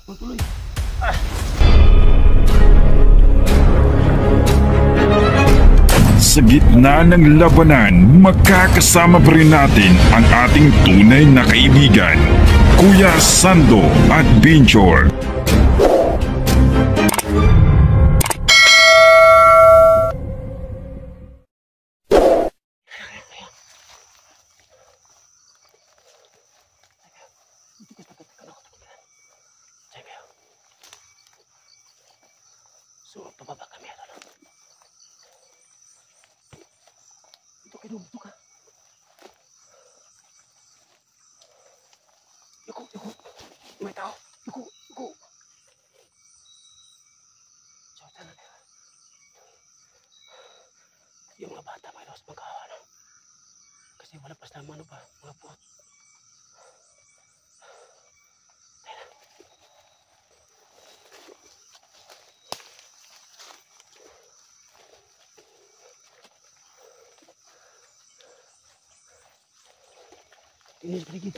tuloy. Sa gitna ng labanan, magkakasama pa rin natin ang ating tunay na kaibigan, Kuya Sando Adventure. So, pababa kami. Dito ka. Yuko. May tao. Yuko. So, sana na. Yung mga bata may lawas magkawa, no? Kasi wala pas naman, mga puwat. Ini sedikit.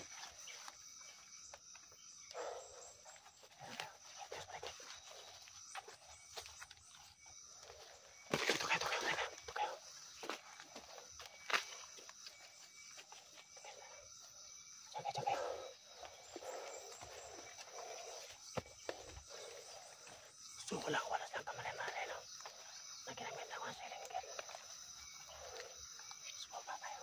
Itu kayak. Jaga. Sungguh wala siyang kamali-mali, no? Naginamit ako ang siringkit. Sumaba tayo.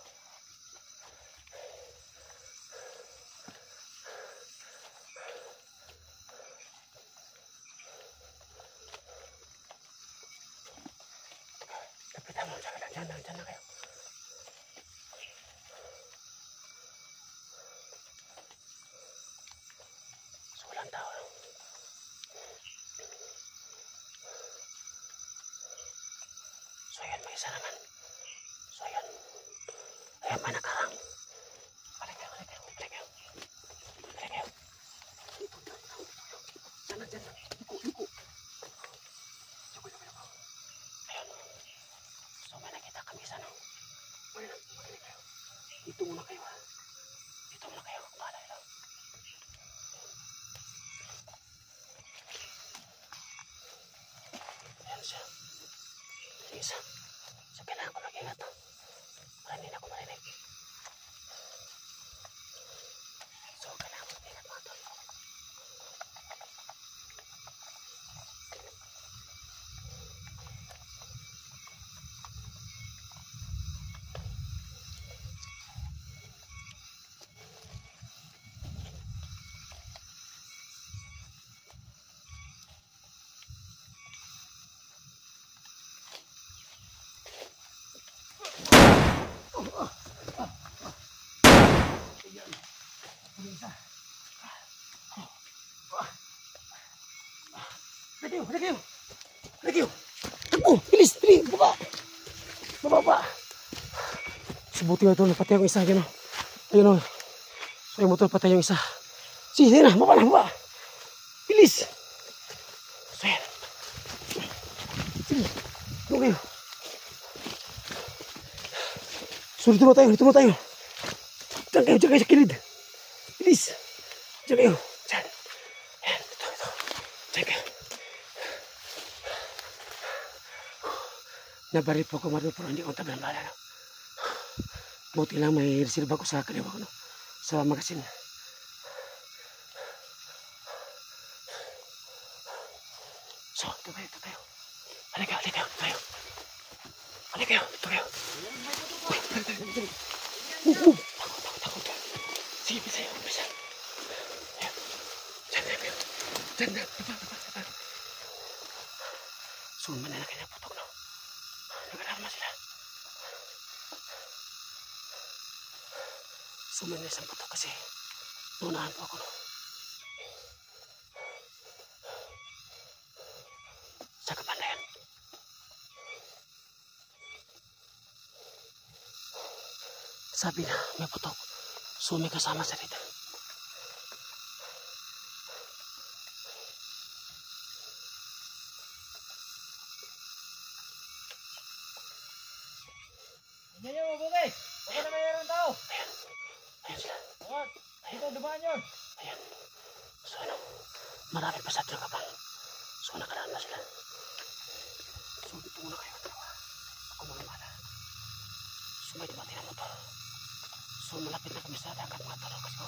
Lapitan mo, dyan na kayo. So, walang tao, no? So, ayan, may isa naman. So, ayan. Ayan, may nakarang. Balik kayo. Dito. Dyan na. Yuko. Ayun. So, may nakita kami isa, no? Balik kayo. Dito muna kayo, ha? Malay lang. Ayan siya. Isa. So, kailangan ko mag-ingat, no? Para hindi na ako marinig. So, kailangan ko mag-ingat, mga tol. Balik kayo. Takbo, bilis, baba. Subuti nga ito, napatay ang isa, ayun o. So yung motor patay yung isa. Sige na, baba. Bilis. So yan. Sige, doon kayo. So dito mo tayo. Diyan kayo sa kilid. Bilis. Diyan kayo. Diyan. Ayan, ito. Diyan kayo. Nabarit po ko pero hindi ko tablang bala, no? Buti lang may reserve ako sa kaliwa ko, no? Sa magasin. So, ito tayo. Halika tayo. Ito kayo. Uy, dali. Move. Takot. Sige, bisa. Ayan. Diyan na. Baba. So, manalaki na putok, no? Nag-alarma sila. Sumanin sa putok kasi naunahan po ako, no? Sa kabandayan. Sabi na may putok. So may kasama sa dito. Tingnan nyo, mabuti. Baka na mayroon tao. Ayan sila. Dito, dumaan yun. Ayan. So ano? Marami pa sa Tragabang. So nakaraan na sila. So dito muna kayo dalawa. Ako mamala. So may dumating ang motor. So malapit na kami sa dagat mga toro kasi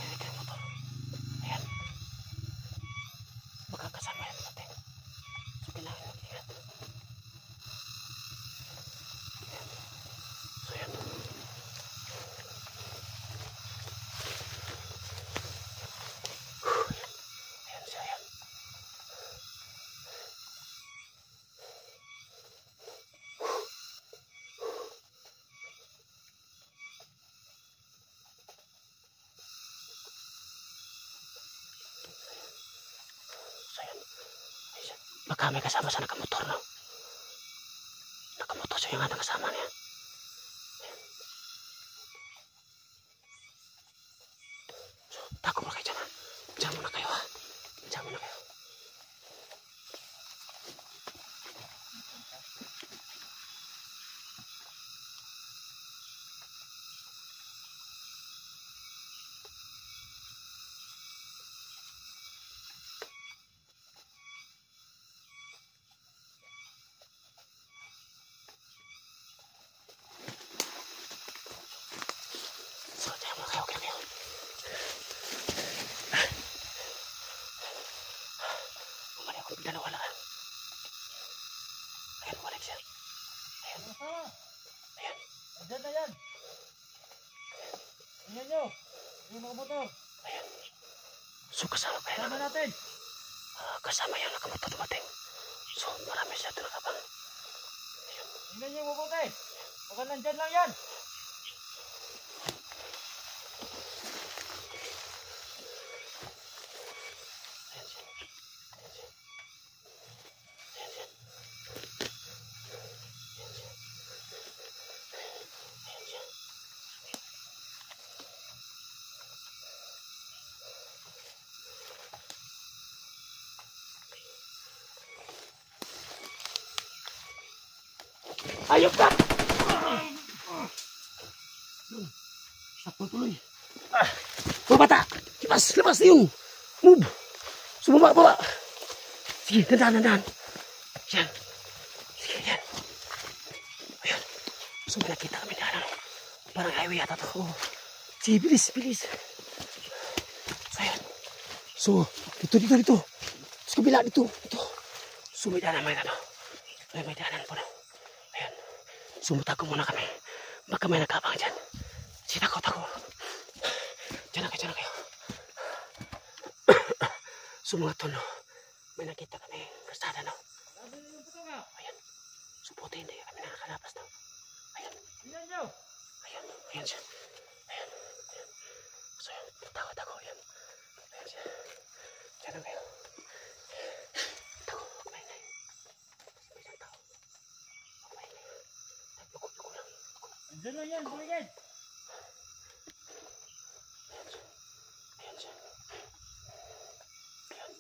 may nagkang motor. Ayan. Magkakasama yan natin. So kailangan mag-ingat. Ayan. So yan. Ayan siya yan. Baka may kasama sa nakamotor, no? Nakamotor siya yung nga nakasama niya. So, tago muna kayo dyan, ha? Diyan muna kayo, ha? Diyan muna kayo. So, diyan muna kayo, okay. Bumalik ako, dalawa lang. Ayan, bumalik siya. Ayan. Ayan. Andyan na yan. Tingnan nyo. Yung mga motor. Ayan. So, kasama pa yan. Kasama natin. Kasama yan, nakamotor dumating. So, marami siya doon nakabang. Ayan. Tingnan nyo mabuti. Baka nandyan lang yan. Ayan siya. Ayan siya. Ayan siya. Ayan siya. Ayan siya. Ayop ka! Sakto tuloy. Mga bata! Lepas! Lepas na yun! Move! Sumaba! Baba! Sige, dandan! Yan! Sige, yan! Ayan! So, may nakita kami na ano. Parang highway yata to. Oh. Sige, bilis! Bilis! So, ayan. So, dito. Sa kabila, dito. So, may daanan, may daanan. May daanan po na. Ayan. Sumutago muna kami. Baka may nagkabang dyan. Sige, tako. Diyan na kayo. So, mga tono, may nakita kami kasada, no? Ayan. So, puti, hindi kami nakakalapas, no? Ayan. Tingnan nyo. Ayan siya. Ayan. So, ayan. Tako. Ayan. Ayan siya. Diyan na kayo. Tako. Kumainay. May isang tao. Kumainay. Luko lang. Andyan lang yan. Buligid. Ayan siya. Ayan. Ayan.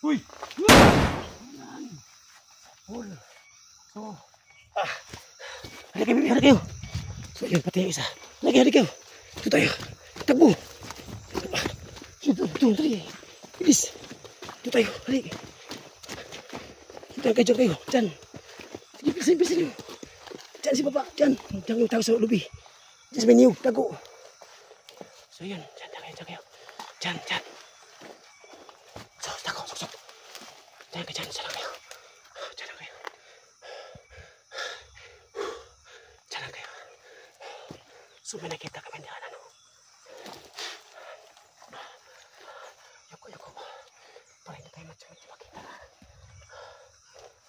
Uy! So, halika kayo. So, yun, pati yung isa. Halika kayo. Ito tayo. Takbo. Dito, dali. Bilis. Dito tayo, hali. Dito kayo. Diyan. Sige, bilisan nyo. Diyan si Baba, diyan. Diyan yung tao sa lubi. Diyan sa menu, tago. So yun, diyan kayo. Diyan. So, tago, sok. Diyan kayo. Diyan lang kayo. So may nakita kami diyan, ano. Yoko. Para hindi tayo makita.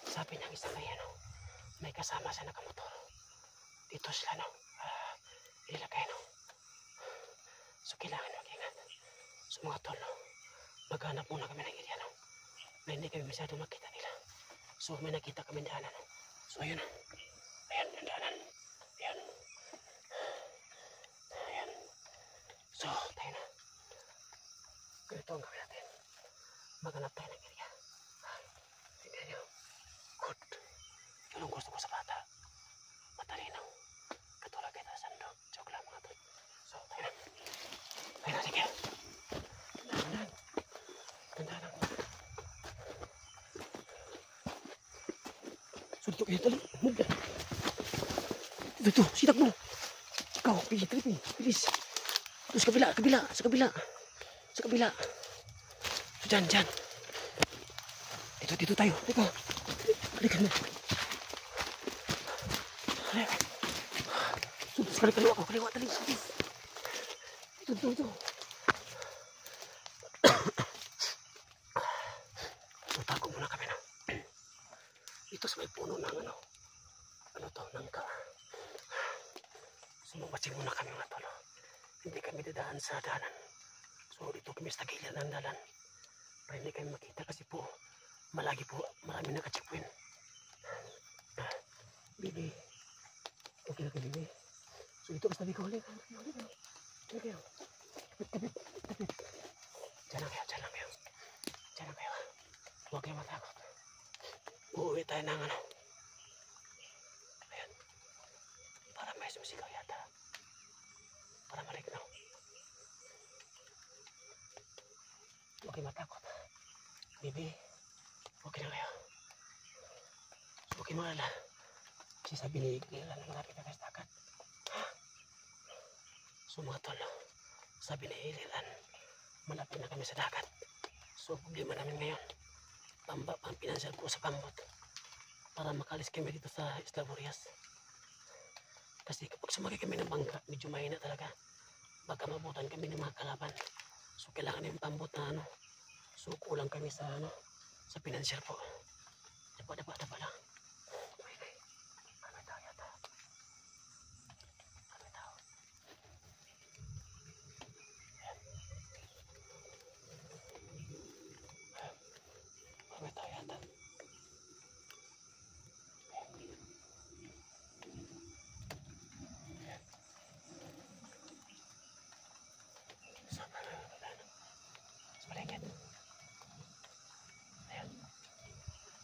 Sabi ng isang may ano, may kasama sa nakamotor. Dito sila, no. Ilagay, no. So kailangan mag-ingat. So mga tol, no. Maghanap muna kami ng area, no. Na hindi kami masyado makita nila. So may nakita kami diyan, ano. So ayun, no. Ayan, yung daanan. Ayan. So, tayo na. Ganito ang gawin natin. Maghanap tayo ng area. Tingnan nyo. Good. Yun ang gusto ko sa bata. Matalinaw. Katulad kayo sa sando. Joke lang mga tol. So, tayo na. Sige. Tandaan lang. So, dito kayo talo. Move na. Dito, sitak mo. Ikaw, bilis. Terus sa kabila. So, dyan. Dito tayo. Dito. Balikan mo. Sekali kaliwa tali. Dito. Tago muna kami, na. Dito sa may puno ng ano. Nangka. Sumabati muna kami, mga tolo. Hindi kami dadaan sa daanan. So dito kami sa gilid ng dalan. Para hindi kami makita kasi po marami naka-checkpoint. Bibi. Okay na Bibi. So dito mas tabi ko. Huli kayo. Kapit. Diyan lang kayo. Huwag kayo matakot. Uuwi tayo ng ano. Ayan. Para may sumisigaw yata. Para marignaw. Huwag kayo matakot. Bibi, okay na kayo. Huwag kayo malala. Kasi sabi ni Gila na malapit na kayo sa dagat. So mga tol, sabi ni Ililan, malapit na kami sa dagat. So problema namin ngayon, pang pinansyal ko sa kambot para makalis kami dito sa Isla Burias. Kasi kapag sumakay kami ng bangka, medyo mahina talaga. Baka mabutan kami ng mga kalaban. So kailangan yung pambot na ano. So kulang kami sa ano, sa pinansyal po. Dapa lang. Ano tao yata? Ano tao? Ano tao yata?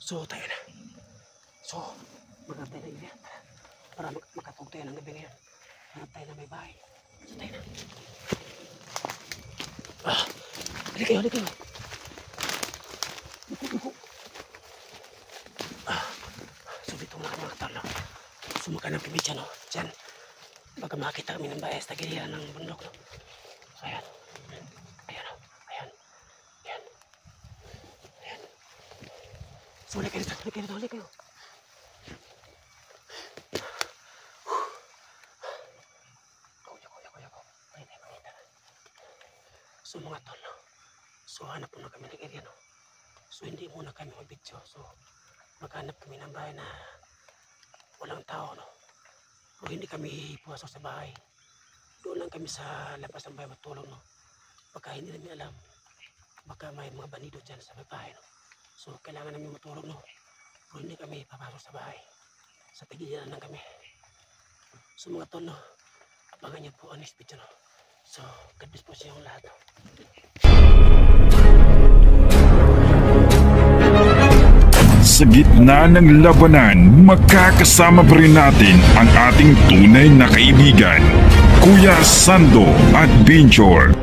So tayo na. So maghanap tayo ng area para makatog tayo ng gabi ngayon. Hanap tayo na may bahay. So tayo na. Hali kayo. Duko. So dito mga talo. So maghanap kami dyan, no? Dyan. Baka makita kami ng bahay sa giliran ng bundok, no? So ayan. So, huli kayo. Yako. Ay, tayo makita. So, mga tol, no? So, hanap muna kami ng area, no? So, hindi muna kami mag-video. So, maghanap kami ng bahay na walang tao, no? O hindi kami pumasok sa bahay. Doon lang kami sa labas ng bahay matulog, no? Baka hindi namin alam. Baka may mga banido dyan sa bahay, no? So, kailangan namin matulog, no? Pero hindi kami papasok sa bahay. Sa tigilan lang kami. So, mga tol, no? Abangan niyo po ang next video, no? So, God bless po sa inyong lahat, no? Sa gitna ng labanan, makakasama pa rin natin ang ating tunay na kaibigan. Kuya Sando Adventure.